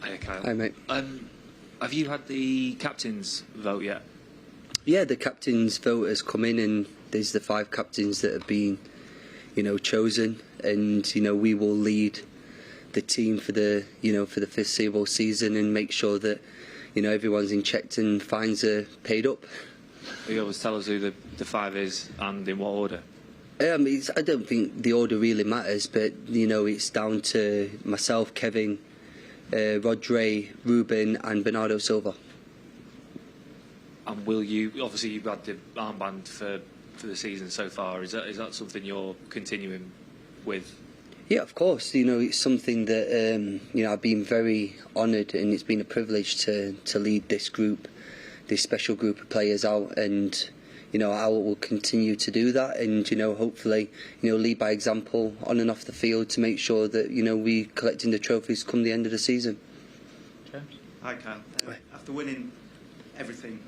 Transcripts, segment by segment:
Hey, Kyle. Hi, mate. Have you had the captain's vote yet? Yeah, the captain's vote has come in, and there's the 5 captains that have been, chosen, and we will lead the team for the foreseeable season and make sure that everyone's in check and fines are paid up. You always tell us who the 5 is and in what order. I don't think the order really matters, but it's down to myself, Kevin, Rodri, Ruben and Bernardo Silva. And will you? Obviously, you've had the armband for the season so far. Is that something you're continuing with? Yeah, of course. It's something that I've been very honoured, and it's been a privilege to lead this group, this special group of players out, and I will continue to do that, and hopefully lead by example on and off the field to make sure that we collecting the trophies come the end of the season. James? Hi, Kyle. After winning everything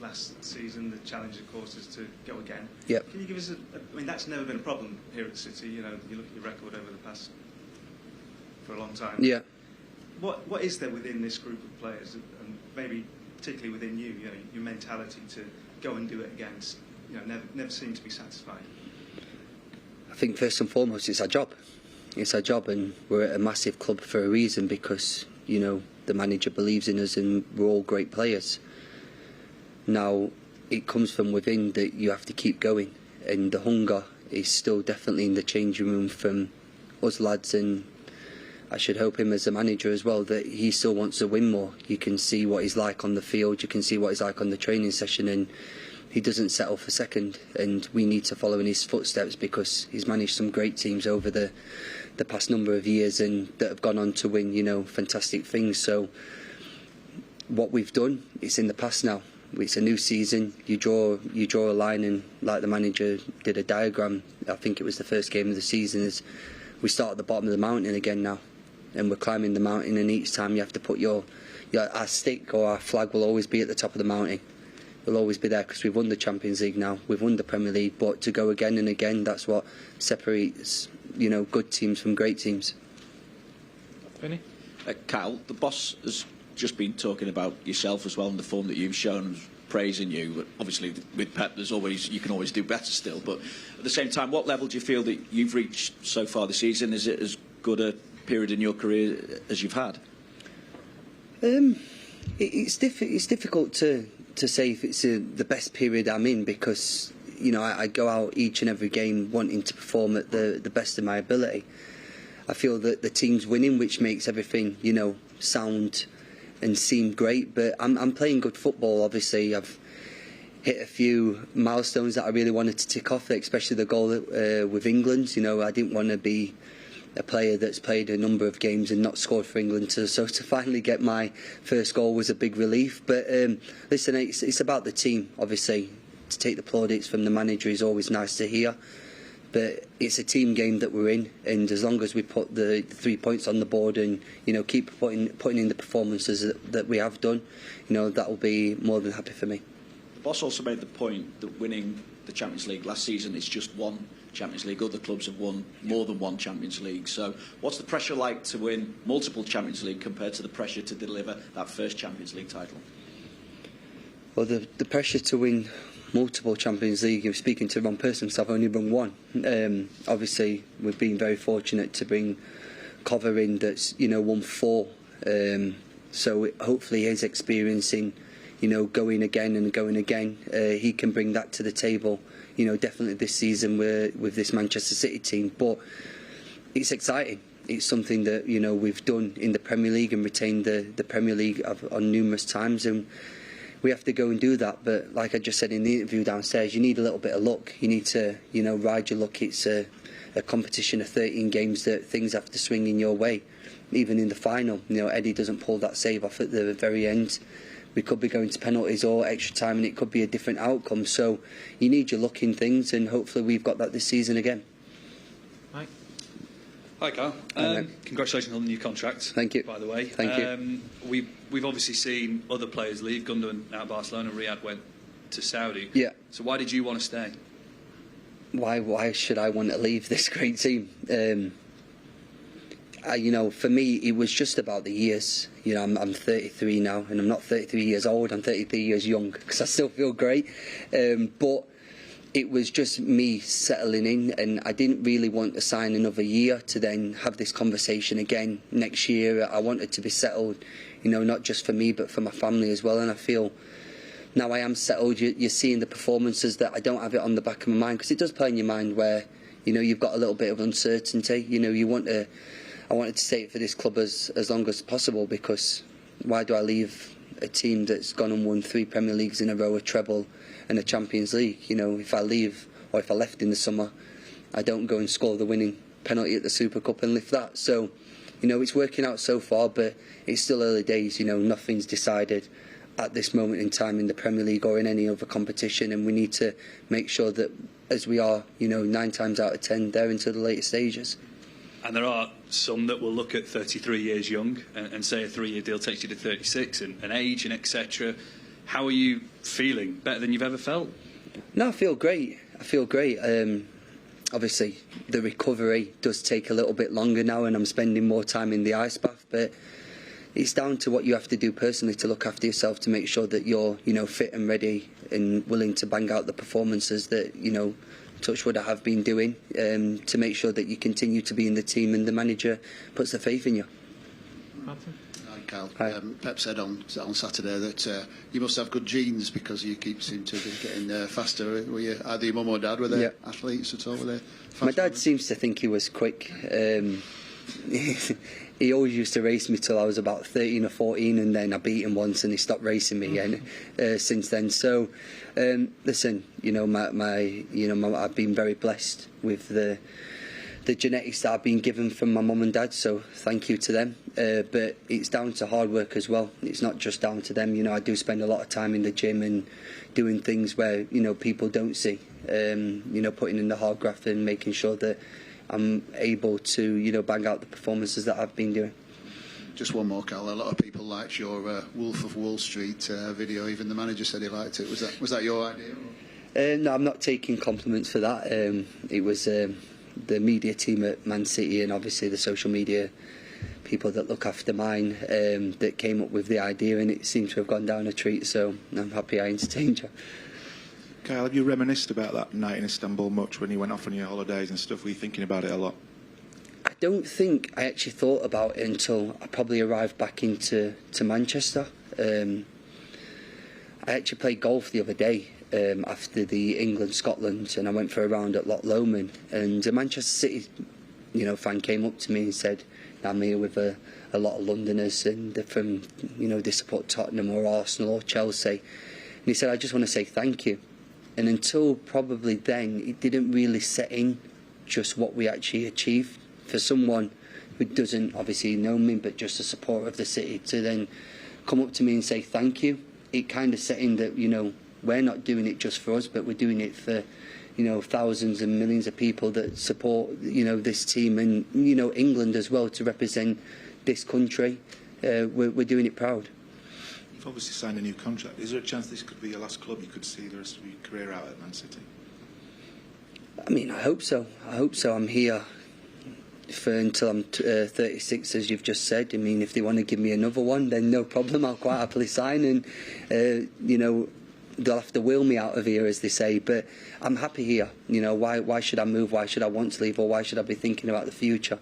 last season, the challenge, of course, is to go again. Yep. Can you give us I mean, that's never been a problem here at City. You look at your record over the past for a long time. Yeah. What is there within this group of players, and maybe particularly within you, your mentality to go and do it again, never seem to be satisfied? I think first and foremost it's our job. It's our job, and we're at a massive club for a reason, because the manager believes in us and we're all great players. Now it comes from within that you have to keep going, and the hunger is still definitely in the changing room from us lads, and I should hope him as a manager as well, that he still wants to win more. You can see what he's like on the field, you can see what he's like on the training session, and he doesn't settle for second, and we need to follow in his footsteps, because he's managed some great teams over the past number of years and that have gone on to win fantastic things. So what we've done, it's in the past now. It's a new season. You draw a line, and like the manager did a diagram, I think it was the first game of the season, is we start at the bottom of the mountain again now, and we're climbing the mountain, and each time you have to put our stick or our flag will always be at the top of the mountain. We'll always be there, because we've won the Champions League now, we've won the Premier League, but to go again and again, that's what separates good teams from great teams. Vinny? Kyle, the boss has just been talking about yourself as well, and the form that you've shown, praising you. But obviously with Pep you can always do better still, but at the same time, what level do you feel that you've reached so far this season? Is it as good a period in your career as you've had? It's difficult to say if it's the best period I'm in, because I go out each and every game wanting to perform at the best of my ability. I feel that the team's winning, which makes everything sound and seem great, but I'm playing good football. Obviously I've hit a few milestones that I really wanted to tick off, especially the goal with England. I didn't want to be a player that's played a number of games and not scored for England, so to finally get my first goal was a big relief. But listen, it's about the team. Obviously to take the plaudits from the manager is always nice to hear, but it's a team game that we're in, and as long as we put the 3 points on the board and keep putting in the performances that we have done, that will be more than happy for me. The boss also made the point that winning the Champions League last season is just one Champions League. Other clubs have won more than one Champions League. So what's the pressure like to win multiple Champions League compared to the pressure to deliver that first Champions League title? Well, the pressure to win multiple Champions League, you're speaking to the wrong person, because I've only won one. Obviously we've been very fortunate to bring Cover in that's won 4, so hopefully his experience in going again and going again, he can bring that to the table definitely this season with this Manchester City team. But it's exciting. It's something that we've done in the Premier League and retained the Premier League on numerous times, and we have to go and do that. But like I just said in the interview downstairs, you need a little bit of luck. You need to ride your luck. It's a competition of 13 games that things have to swing in your way. Even in the final, Eddie doesn't pull that save off at the very end, we could be going to penalties or extra time, and it could be a different outcome. So you need your luck in things, and hopefully we've got that this season again. Mike? Hi, Carl. Congratulations on the new contract. Thank you. By the way, thank you. We've obviously seen other players leave. Gundogan out of Barcelona, Riyad went to Saudi. Yeah. So why did you want to stay? Why should I want to leave this great team? For me, it was just about the years. I'm 33 now, and I'm not 33 years old. I'm 33 years young because I still feel great. But it was just me settling in, and I didn't really want to sign another year to then have this conversation again next year. I wanted to be settled, not just for me but for my family as well. And I feel now I am settled. You're seeing the performances that I don't have it on the back of my mind, because it does play in your mind where you've got a little bit of uncertainty. I wanted to stay for this club as long as possible, because why do I leave a team that's gone and won 3 Premier Leagues in a row, a treble and a Champions League? If I leave, or if I left in the summer, I don't go and score the winning penalty at the Super Cup and lift that. So, it's working out so far, but it's still early days. Nothing's decided at this moment in time in the Premier League or in any other competition, and we need to make sure that, as we are, 9 times out of 10, they're into the later stages. And there are some that will look at 33 years young and say a 3-year deal takes you to 36 and age and etc. How are you feeling? Better than you've ever felt? No, I feel great. Obviously, the recovery does take a little bit longer now, and I'm spending more time in the ice bath. But it's down to what you have to do personally to look after yourself, to make sure that you're, fit and ready and willing to bang out the performances that, touch wood I have been doing, to make sure that you continue to be in the team and the manager puts the faith in you. Hi, Carl. Hi. Pep said on Saturday that you must have good genes because you seem to be getting faster. Were you, either your mum or dad, were they athletes at all? Were they My dad seems to think he was quick. He always used to race me till I was about 13 or 14, and then I beat him once and he stopped racing me again since then. So, listen, I've been very blessed with the genetics that I've been given from my mum and dad, so thank you to them. But it's down to hard work as well. It's not just down to them. I do spend a lot of time in the gym and doing things where people don't see. Putting in the hard graft and making sure that I'm able to, bang out the performances that I've been doing. Just one more, Carl. A lot of people liked your Wolf of Wall Street video. Even the manager said he liked it. Was that your idea? No, I'm not taking compliments for that. It was the media team at Man City, and obviously the social media people that look after mine, that came up with the idea, and it seems to have gone down a treat. So I'm happy I entertained you. Kyle, have you reminisced about that night in Istanbul much when you went off on your holidays and stuff? Were you thinking about it a lot? I don't think I actually thought about it until I probably arrived back into Manchester. I actually played golf the other day after the England-Scotland, and I went for a round at Loch Lomond, and a Manchester City fan came up to me and said, I'm here with a lot of Londoners, and they're from, they support Tottenham or Arsenal or Chelsea. And he said, I just want to say thank you. And until probably then, it didn't really set in just what we actually achieved. For someone who doesn't obviously know me, but just a supporter of the city, to then come up to me and say thank you, it kind of set in that, we're not doing it just for us, but we're doing it for, thousands and millions of people that support, this team, and, England as well, to represent this country. We're doing it proud. You've obviously signed a new contract. Is there a chance this could be your last club? You could see the rest of your career out at Man City? I hope so. I'm here until I'm 36, as you've just said. If they want to give me another one, then no problem. I'll quite happily sign, and they'll have to wheel me out of here, as they say. But I'm happy here. Why should I move? Why should I want to leave? Or why should I be thinking about the future?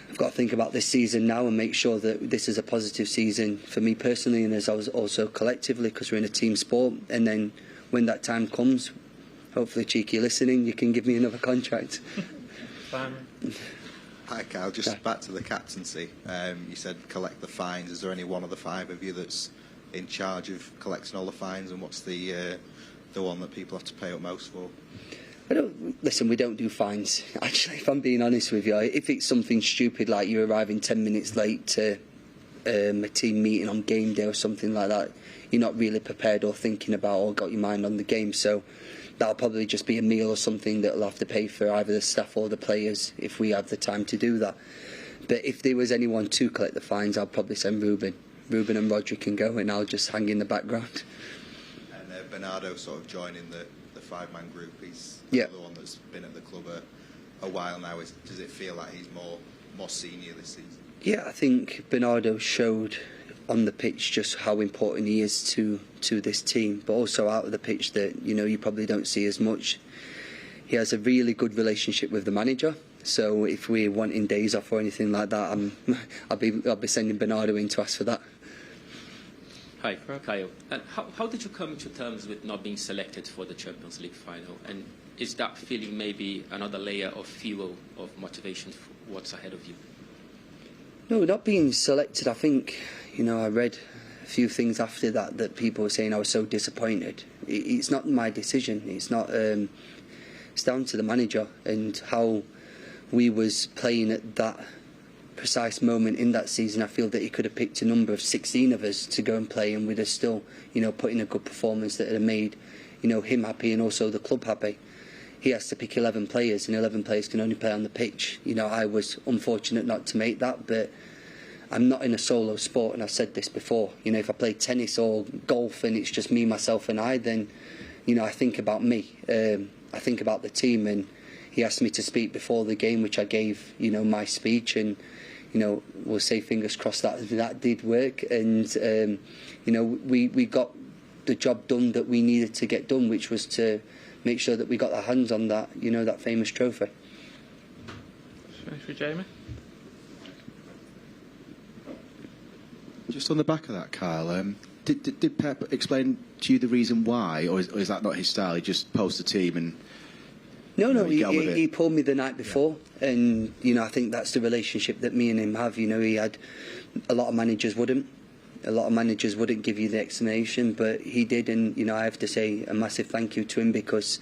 I've got to think about this season now and make sure that this is a positive season for me personally, and as I was also collectively, because we're in a team sport. And then when that time comes, hopefully, Cheeky, listening, you can give me another contract. Hi, Kyle. Just back to the captaincy. You said collect the fines. Is there any one of the 5 of you that's in charge of collecting all the fines, and what's the one that people have to pay up most for? We don't do fines. Actually, if I'm being honest with you, if it's something stupid like you arriving 10 minutes late to a team meeting on game day or something like that, you're not really prepared or thinking about or got your mind on the game. So that'll probably just be a meal or something that will have to pay for either the staff or the players if we have the time to do that. But if there was anyone to collect the fines, I'd probably send Ruben. Ruben and Rodri can go, and I'll just hang in the background. And Bernardo sort of joining the 5-man group. He's the one that's been at the club a while now. Does it feel like he's more more senior this season? Yeah, I think Bernardo showed on the pitch just how important he is to this team, but also out of the pitch that you probably don't see as much. He has a really good relationship with the manager, so if we're wanting days off or anything like that, I'll be sending Bernardo in to ask for that. Hi, Kyle. And how did you come to terms with not being selected for the Champions League final? And is that feeling maybe another layer of fuel, of motivation for what's ahead of you? No, not being selected. I think, I read a few things after that people were saying I was so disappointed. It's not my decision. It's not. It's down to the manager and how we was playing at that precise moment in that season. I feel that he could have picked a number of 16 of us to go and play, and we'd have still, put in a good performance that would have made, him happy and also the club happy. He has to pick 11 players, and 11 players can only play on the pitch. I was unfortunate not to make that, but I'm not in a solo sport, and I've said this before. If I play tennis or golf and it's just me, myself and I, then, I think about me. I think about the team, and he asked me to speak before the game, which I gave, my speech, and, we'll say fingers crossed that did work, and, we got the job done that we needed to get done, which was to make sure that we got our hands on that, that famous trophy. For Jamie? Just on the back of that, Kyle, did Pep explain to you the reason why, or is that not his style? He just posts the team and... No, he pulled me the night before, and I think that's the relationship that me and him have. He had a lot of managers wouldn't. A lot of managers wouldn't give you the explanation, but he did, and I have to say a massive thank you to him, because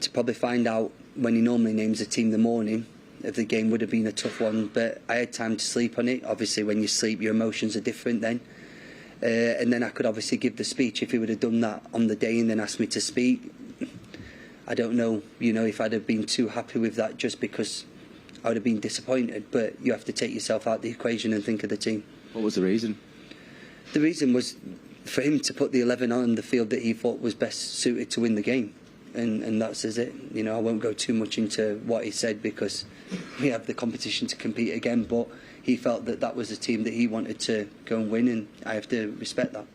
to probably find out when he normally names a team the morning of the game would have been a tough one. But I had time to sleep on it. Obviously, when you sleep, your emotions are different then. And then I could obviously give the speech. If he would have done that on the day and then asked me to speak, I don't know, if I'd have been too happy with that, just because I would have been disappointed. But you have to take yourself out of the equation and think of the team. What was the reason? The reason was for him to put the 11 on the field that he thought was best suited to win the game. And that's it. I won't go too much into what he said, because we have the competition to compete again. But he felt that was a team that he wanted to go and win, and I have to respect that.